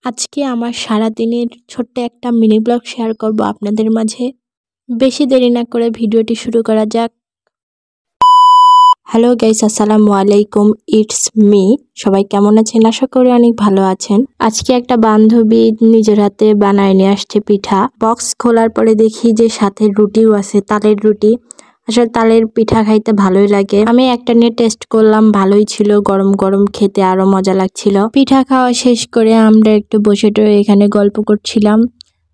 আজকে আমার সারাদিনের ছোট্ট একটা মিনি ব্লগ শেয়ার করব আপনাদের মাঝে। বেশি দেরি না করে ভিডিওটি শুরু করা যাক। হ্যালো গাইস, আসসালামু আলাইকুম, ইটস মি। সবাই কেমন আছেন? আশা করি অনেক ভালো আছেন। আজকে একটা বান্ধবী নিজের হাতে বানায় নিয়ে আসছে পিঠা। বক্স খোলার পরে দেখি যে সাথে রুটিও আছে, তালের রুটি। আসলে তালের পিঠা খাইতে ভালোই লাগে। আমি একটা নিয়ে টেস্ট করলাম, ভালোই ছিল। গরম গরম খেতে আরো মজা লাগছিল। পিঠা খাওয়া শেষ করে আমরা একটু বসে এখানে গল্প করছিলাম।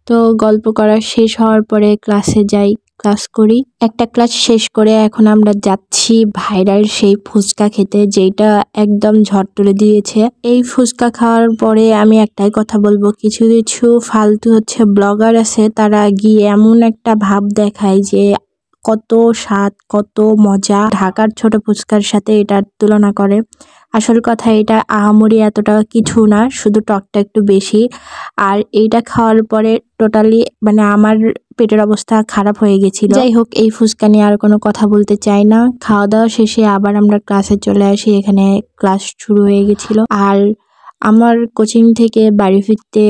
তো গল্প করা শেষ হওয়ার পরে ক্লাসে যাই, ক্লাস করি। একটা ক্লাস শেষ করে এখন আমরা যাচ্ছি ভাইরাল সেই ফুচকা খেতে, যেটা একদম ঝড় তুলে দিয়েছে। এই ফুচকা খাওয়ার পরে আমি একটাই কথা বলবো, কিছু কিছু ফালতু ব্লগার আছে, তারা গিয়ে এমন একটা ভাব দেখায় যে কত স্বাদ, কত মজা। ঢাকার ছোট ফুচকার সাথে এটার তুলনা করে। আসল কথা এটা আহামরি এতটা কিছু না, শুধু টকটা একটু বেশি। আর এইটা খাওয়ার পরে টোটালি আমার পেটের অবস্থা খারাপ হয়ে গেছিল। যাই হোক, এই ফুচকা নিয়ে আর কোনো কথা বলতে চাই না। খাওয়া দাওয়া শেষে আবার আমরা ক্লাসে চলে আসি। এখানে ক্লাস শুরু হয়ে গেছিল। আর আমার কোচিং থেকে বাড়ি ফিরতে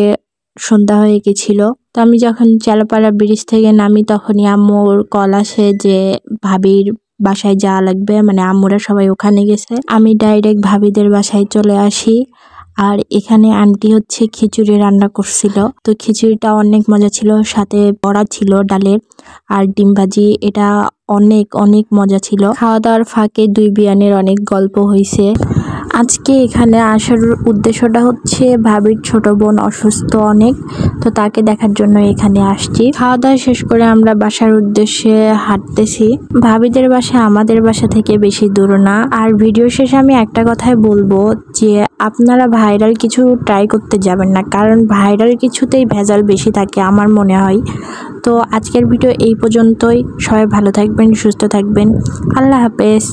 সন্ধ্যা হয়ে গেছিল। তো আমি যখন চালাপাড়া ব্রিজ থেকে নামি তখনই আম্মুর কল আসে যে ভাবির বাসায় যাওয়া লাগবে, আম্মুরা সবাই ওখানে গেছে। আমি ডাইরেক্ট ভাবিদের বাসায় চলে আসি। আর এখানে আন্টি খিচুড়ি রান্না করছিল। তো খিচুড়িটা অনেক মজা ছিল, সাথে বড়া ছিল ডালের, আর ডিম ভাজি। এটা অনেক অনেক মজা ছিল। খাওয়া দাওয়ার ফাঁকে দুই বিয়ানের অনেক গল্প হয়েছে। আজকে এখানে আসার উদ্দেশ্যটা ভাবির ছোট বোন অসুস্থ অনেক, তো তাকে দেখার জন্য এখানে আসছি। খাওয়া দাওয়া শেষ করে আমরা বাসার উদ্দেশ্যে হাঁটতেছি। ভাবিদের বাসা আমাদের বাসা থেকে বেশি দূর না। আর ভিডিও শেষে আমি একটা কথাই বলবো যে আপনারা ভাইরাল কিছু ট্রাই করতে যাবেন না, কারণ ভাইরাল কিছুতেই ভেজাল বেশি থাকে আমার মনে হয়। তো আজকের ভিডিও এই পর্যন্তই। সবাই ভালো থাকবেন, সুস্থ থাকবেন। আল্লাহ হাফেজ।